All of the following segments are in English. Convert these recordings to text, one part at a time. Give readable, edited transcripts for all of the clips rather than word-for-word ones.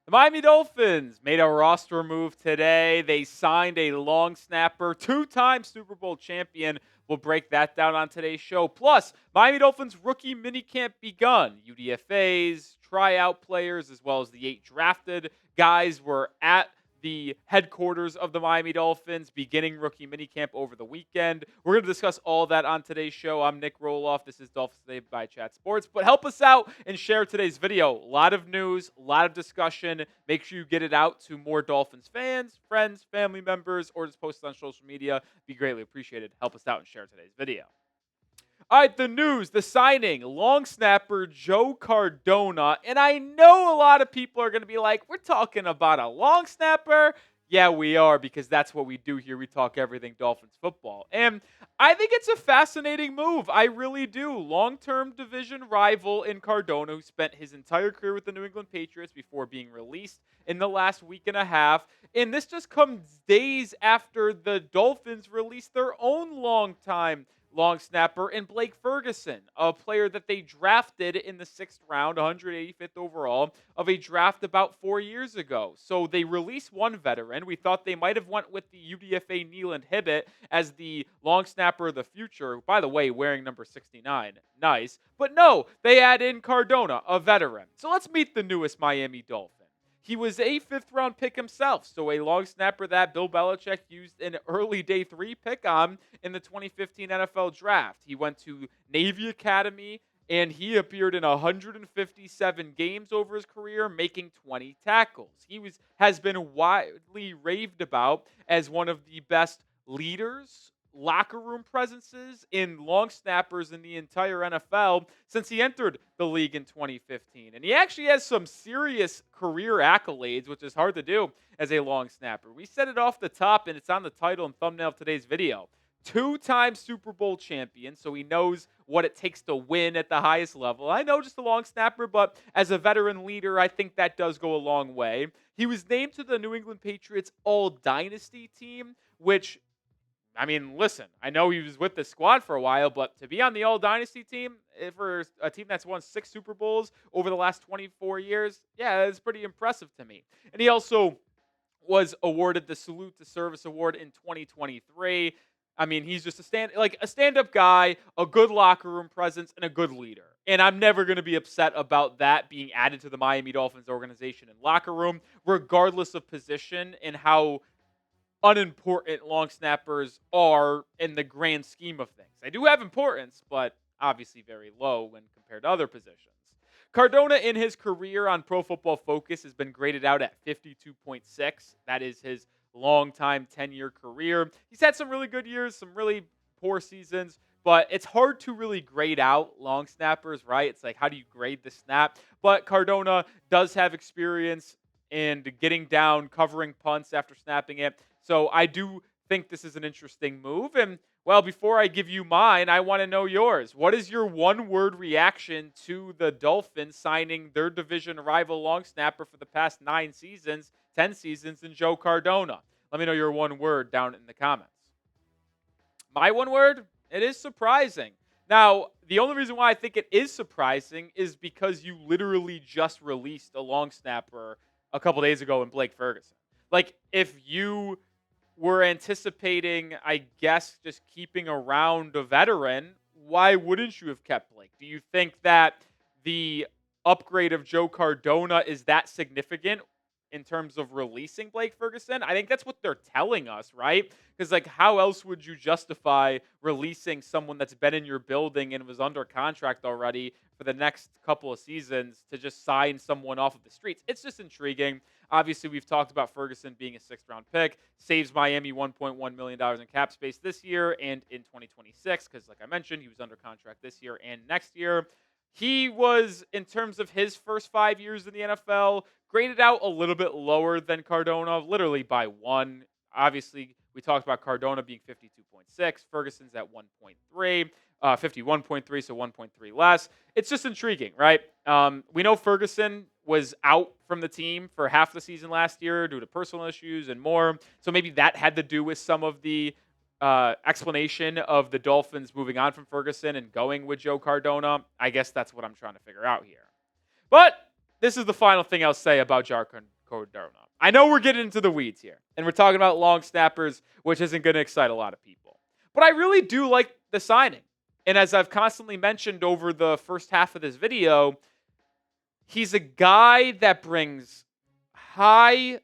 The Miami Dolphins made a roster move today. They signed a long snapper, two-time Super Bowl champion. We'll break that down on today's show. Plus, Miami Dolphins rookie minicamp begun. UDFAs, tryout players, as well as the 8 drafted guys were at the headquarters of the Miami Dolphins, beginning rookie minicamp over the weekend. We're going to discuss all that on today's show. I'm Nic Rohloff. This is Dolphins Today by Chat Sports. But help us out and share today's video. A lot of news, a lot of discussion. Make sure you get it out to more Dolphins fans, friends, family members, or just post it on social media. Be greatly appreciated. Help us out and share today's video. All right, the news, the signing, long snapper Joe Cardona. And I know a lot of people are going to be like, we're talking about a long snapper? Yeah, we are, because that's what we do here. We talk everything Dolphins football. And I think it's a fascinating move. I really do. Long-term division rival in Cardona, who spent his entire career with the New England Patriots before being released in the last week and a half. And this just comes days after the Dolphins released their own long snapper in Blake Ferguson, a player that they drafted in the 6th round, 185th overall, of a draft about 4 years ago. So they released one veteran. We thought they might have went with the UDFA Kneeland Hibbett as the long snapper of the future. By the way, wearing number 69. Nice. But no, they add in Cardona, a veteran. So let's meet the newest Miami Dolphin. He was a 5th-round pick himself, so a long snapper that Bill Belichick used an early day 3 pick on in the 2015 NFL Draft. He went to Navy Academy, and he appeared in 157 games over his career, making 20 tackles. Has been widely raved about as one of the best leaders, locker room presences in long snappers in the entire NFL since he entered the league in 2015. And he actually has some serious career accolades, which is hard to do as a long snapper. We set it off the top, and it's on the title and thumbnail of today's video. 2-time Super Bowl champion, so he knows what it takes to win at the highest level. I know just a long snapper, but as a veteran leader, I think that does go a long way. He was named to the New England Patriots All-Dynasty team, which, I mean, listen, I know he was with the squad for a while, but to be on the All-Dynasty team for a team that's won 6 Super Bowls over the last 24 years, yeah, that's pretty impressive to me. And he also was awarded the Salute to Service Award in 2023. I mean, he's just a stand-up guy, a good locker room presence, and a good leader. And I'm never going to be upset about that being added to the Miami Dolphins organization and locker room, regardless of position and how unimportant long snappers are in the grand scheme of things. They do have importance, but obviously very low when compared to other positions. Cardona in his career on Pro Football Focus has been graded out at 52.6. That is his long-time 10-year career. He's had some really good years, some really poor seasons, but it's hard to really grade out long snappers, right? It's like, how do you grade the snap? But Cardona does have experience in getting down, covering punts after snapping it. So I do think this is an interesting move. And, well, before I give you mine, I want to know yours. What is your one-word reaction to the Dolphins signing their division rival long snapper for the past 10 seasons in Joe Cardona? Let me know your one word down in the comments. My one word? It is surprising. Now, the only reason why I think it is surprising is because you literally just released a long snapper a couple days ago in Blake Ferguson. Like, if you were anticipating, I guess, just keeping around a veteran, why wouldn't you have kept Blake? Do you think that the upgrade of Joe Cardona is that significant in terms of releasing Blake Ferguson? I think that's what they're telling us, right? Because, like, how else would you justify releasing someone that's been in your building and was under contract already for the next couple of seasons to just sign someone off of the streets? It's just intriguing. Obviously, we've talked about Ferguson being a 6th-round pick, saves Miami $1.1 million in cap space this year and in 2026, because, like I mentioned, he was under contract this year and next year. He was, in terms of his first 5 years in the NFL, graded out a little bit lower than Cardona, literally by 1. Obviously, we talked about Cardona being 52.6. Ferguson's at 1.3, 51.3, so 1.3 less. It's just intriguing, right? We know Ferguson was out from the team for half the season last year due to personal issues and more. So maybe that had to do with some of the explanation of the Dolphins moving on from Ferguson and going with Joe Cardona. I guess that's what I'm trying to figure out here. But this is the final thing I'll say about Joe Cardona. I know we're getting into the weeds here, and we're talking about long snappers, which isn't going to excite a lot of people. But I really do like the signing. And as I've constantly mentioned over the first half of this video, he's a guy that brings high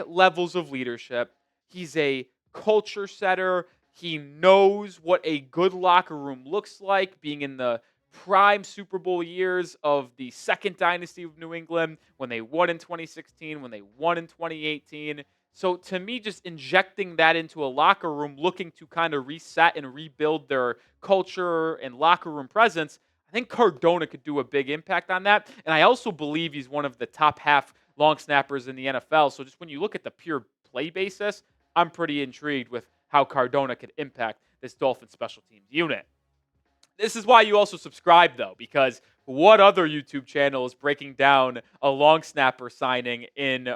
levels of leadership. He's a culture setter. He knows what a good locker room looks like, being in the prime Super Bowl years of the second dynasty of New England, when they won in 2016, when they won in 2018. So to me, just injecting that into a locker room, looking to kind of reset and rebuild their culture and locker room presence, I think Cardona could do a big impact on that. And I also believe he's one of the top half long snappers in the NFL. So just when you look at the pure play basis, I'm pretty intrigued with how Cardona could impact this Dolphins special teams unit. This is why you also subscribe, though, because what other YouTube channel is breaking down a long snapper signing in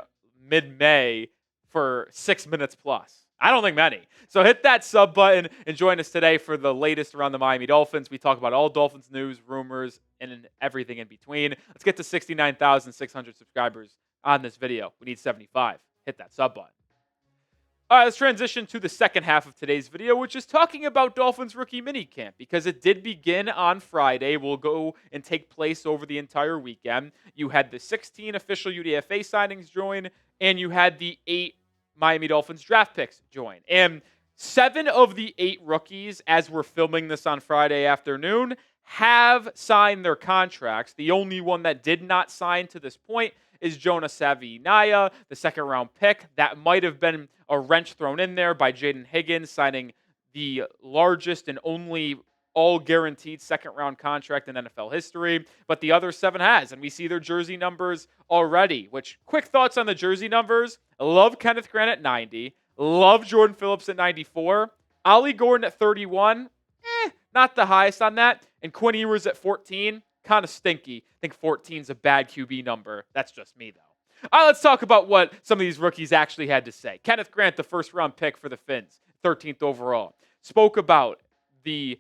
mid-May for 6 minutes plus? I don't think many. So hit that sub button and join us today for the latest around the Miami Dolphins. We talk about all Dolphins news, rumors, and everything in between. Let's get to 69,600 subscribers on this video. We need 75. Hit that sub button. All right, let's transition to the second half of today's video, which is talking about Dolphins rookie minicamp, because it did begin on Friday. Will go and take place over the entire weekend. You had the 16 official UDFA signings join, and you had the 8 Miami Dolphins draft picks join. And 7 of the 8 rookies, as we're filming this on Friday afternoon, have signed their contracts. The only one that did not sign to this point is Jonah Savinaya, the second-round pick. That might have been a wrench thrown in there by Jaden Higgins, signing the largest and only all-guaranteed second-round contract in NFL history. But the other 7 has, and we see their jersey numbers already. Which, quick thoughts on the jersey numbers. I love Kenneth Grant at 90. Love Jordan Phillips at 94. Ollie Gordon at 31. Not the highest on that. And Quinn Ewers at 14. Kind of stinky. I think 14 is a bad QB number. That's just me, though. All right, let's talk about what some of these rookies actually had to say. Kenneth Grant, the first-round pick for the Finns, 13th overall, spoke about the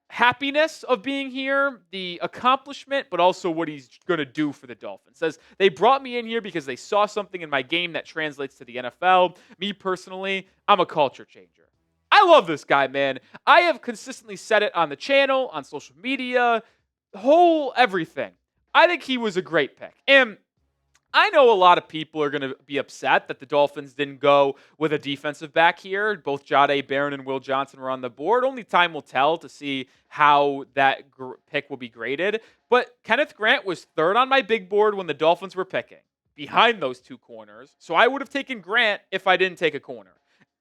happiness of being here, the accomplishment, but also what he's going to do for the Dolphins. Says, they brought me in here because they saw something in my game that translates to the NFL. Me personally, I'm a culture changer. I love this guy, man. I have consistently said it on the channel, on social media, whole everything. I think he was a great pick. And I know a lot of people are going to be upset that the Dolphins didn't go with a defensive back here. Both Jahdae Barron and Will Johnson were on the board. Only time will tell to see how that pick will be graded. But Kenneth Grant was third on my big board when the Dolphins were picking, behind those 2 corners. So I would have taken Grant if I didn't take a corner.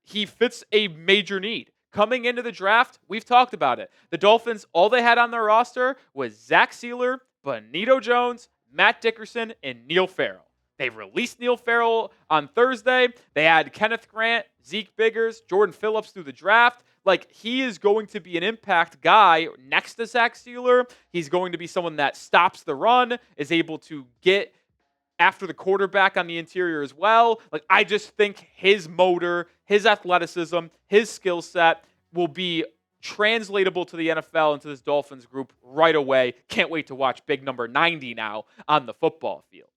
He fits a major need. Coming into the draft, we've talked about it. The Dolphins, all they had on their roster was Zach Sealer, Benito Jones, Matt Dickerson, and Neil Farrell. They released Neil Farrell on Thursday. They had Kenneth Grant, Zeke Biggers, Jordan Phillips through the draft. Like, he is going to be an impact guy next to Zach Sealer. He's going to be someone that stops the run, is able to get after the quarterback on the interior as well. Like, I just think his motor, his athleticism, his skill set will be translatable to the NFL and to this Dolphins group right away. Can't wait to watch big number 90 now on the football field.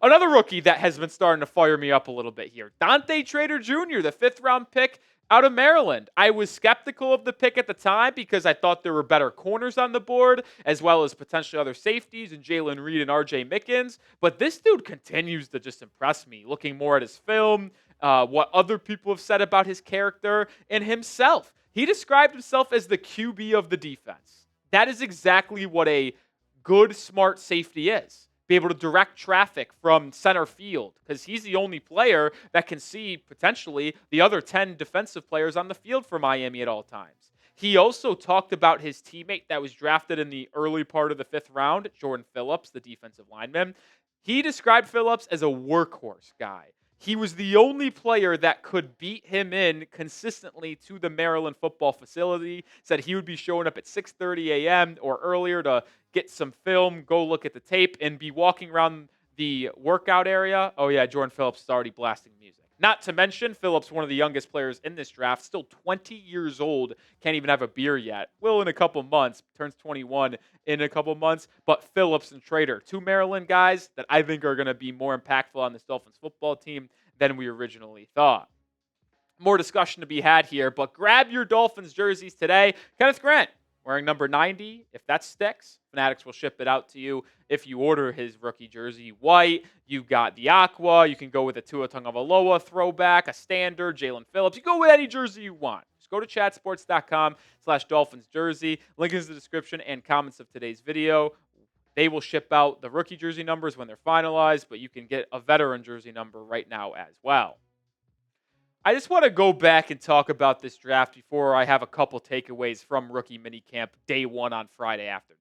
Another rookie that has been starting to fire me up a little bit here, Dante Trader Jr., the 5th-round pick out of Maryland. I was skeptical of the pick at the time because I thought there were better corners on the board, as well as potentially other safeties in Jalen Reed and R.J. Mickens. But this dude continues to just impress me, looking more at his film, what other people have said about his character, and himself. He described himself as the QB of the defense. That is exactly what a good, smart safety is. Be able to direct traffic from center field, because he's the only player that can see potentially the other 10 defensive players on the field for Miami at all times. He also talked about his teammate that was drafted in the early part of the 5th round, Jordan Phillips, the defensive lineman. He described Phillips as a workhorse guy. He was the only player that could beat him in consistently to the Maryland football facility. Said he would be showing up at 6:30 a.m. or earlier to get some film, go look at the tape, and be walking around the workout area. Oh, yeah, Jordan Phillips is already blasting music. Not to mention, Phillips, one of the youngest players in this draft, still 20 years old, can't even have a beer yet. Will in a couple months, turns 21 in a couple months. But Phillips and Trader, two Maryland guys that I think are going to be more impactful on this Dolphins football team than we originally thought. More discussion to be had here, but grab your Dolphins jerseys today. Kenneth Grant wearing number 90. If that sticks, Fanatics will ship it out to you. If you order his rookie jersey white, you've got the aqua. You can go with a Tua Tagovailoa throwback, a standard, Jalen Phillips. You go with any jersey you want. Just go to chatsports.com/Dolphins jersey. Link is in the description and comments of today's video. They will ship out the rookie jersey numbers when they're finalized, but you can get a veteran jersey number right now as well. I just want to go back and talk about this draft before I have a couple takeaways from rookie minicamp day one on Friday afternoon.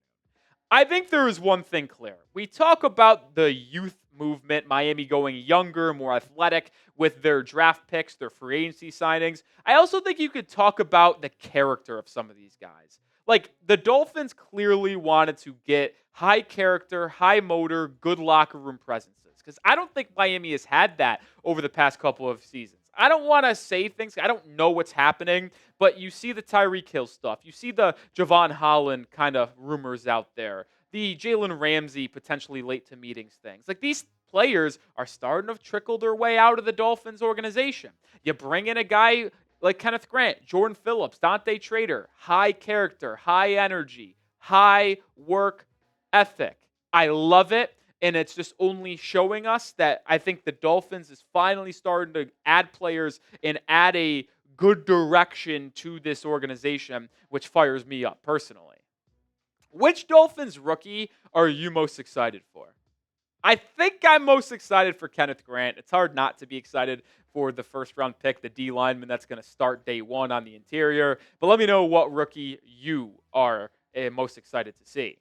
I think there is one thing clear. We talk about the youth movement, Miami going younger, more athletic with their draft picks, their free agency signings. I also think you could talk about the character of some of these guys. Like, the Dolphins clearly wanted to get high character, high motor, good locker room presences. Because I don't think Miami has had that over the past couple of seasons. I don't want to say things. I don't know what's happening, but you see the Tyreek Hill stuff. You see the Javon Holland kind of rumors out there. The Jalen Ramsey potentially late to meetings things. Like, these players are starting to trickle their way out of the Dolphins organization. You bring in a guy like Kenneth Grant, Jordan Phillips, Dante Trader, high character, high energy, high work ethic. I love it. And it's just only showing us that I think the Dolphins is finally starting to add players and add a good direction to this organization, which fires me up personally. Which Dolphins rookie are you most excited for? I think I'm most excited for Kenneth Grant. It's hard not to be excited for the first-round pick, the D lineman that's going to start day one on the interior. But let me know what rookie you are most excited to see.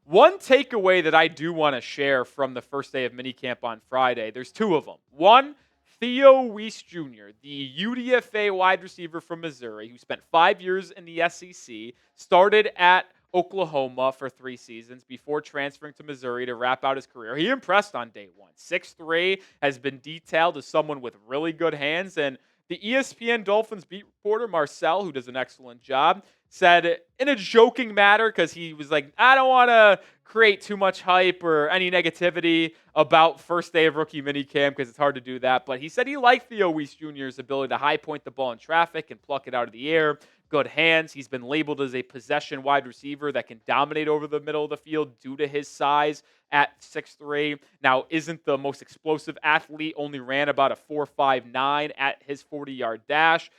One takeaway that I do want to share from the first day of minicamp on Friday, there's two of them. One, Theo Wease Jr., the UDFA wide receiver from Missouri, who spent 5 years in the SEC, started at Oklahoma for 3 seasons before transferring to Missouri to wrap out his career. He impressed on day one. 6'3", has been detailed as someone with really good hands, and the ESPN Dolphins beat reporter Marcel, who does an excellent job, said in a joking manner, because he was like, I don't want to create too much hype or any negativity about first day of rookie minicamp because it's hard to do that. But he said he liked Theo Wease Jr.'s ability to high point the ball in traffic and pluck it out of the air. Good hands. He's been labeled as a possession wide receiver that can dominate over the middle of the field due to his size at 6'3". Now, isn't the most explosive athlete, only ran about a 4.59 at his 40-yard dash.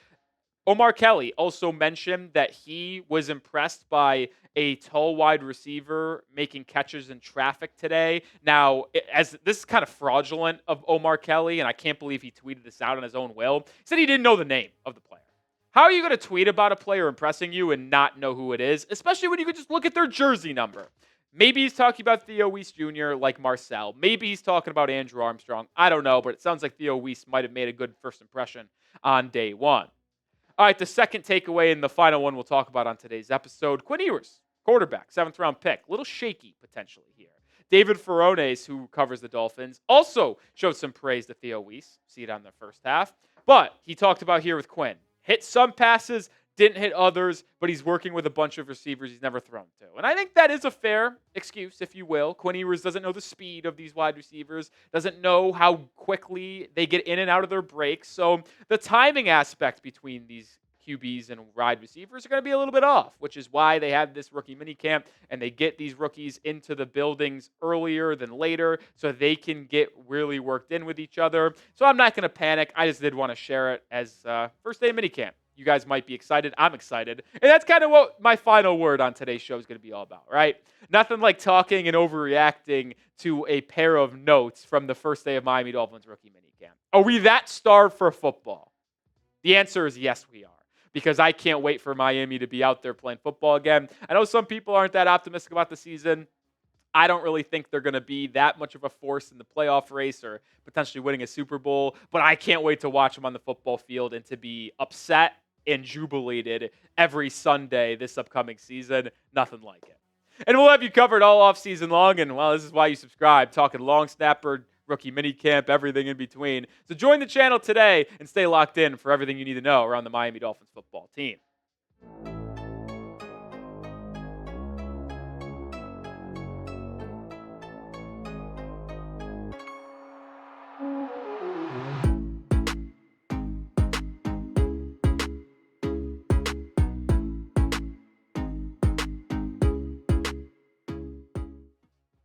Omar Kelly also mentioned that he was impressed by a tall wide receiver making catches in traffic today. Now, as this is kind of fraudulent of Omar Kelly, and I can't believe he tweeted this out on his own will. He said he didn't know the name of the player. How are you going to tweet about a player impressing you and not know who it is, especially when you could just look at their jersey number? Maybe he's talking about Theo Wease Jr. like Marcel. Maybe he's talking about Andrew Armstrong. I don't know, but it sounds like Theo Wease might have made a good first impression on day one. All right, the second takeaway and the final one we'll talk about on today's episode, Quinn Ewers, quarterback, 7th-round pick. A little shaky potentially here. David Ferrones, who covers the Dolphins, also showed some praise to Theo Wease. See it on the first half. But he talked about here with Quinn. Hit some passes, didn't hit others, but he's working with a bunch of receivers he's never thrown to. And I think that is a fair excuse, if you will. Quinn Ewers doesn't know the speed of these wide receivers, doesn't know how quickly they get in and out of their breaks. So the timing aspect between these QBs and wide receivers are going to be a little bit off, which is why they have this rookie minicamp and they get these rookies into the buildings earlier than later so they can get really worked in with each other. So I'm not going to panic. I just did want to share it as first day of minicamp. You guys might be excited. I'm excited. And that's kind of what my final word on today's show is going to be all about, right? Nothing like talking and overreacting to a pair of notes from the first day of Miami Dolphins rookie minicamp. Are we that starved for football? The answer is yes, we are. Because I can't wait for Miami to be out there playing football again. I know some people aren't that optimistic about the season. I don't really think they're going to be that much of a force in the playoff race or potentially winning a Super Bowl, but I can't wait to watch them on the football field and to be upset and jubilated every Sunday this upcoming season. Nothing like it. And we'll have you covered all off season long, and well, this is why you subscribe. Talking long snapper rookie minicamp, everything in between. So join the channel today and stay locked in for everything you need to know around the Miami Dolphins football team.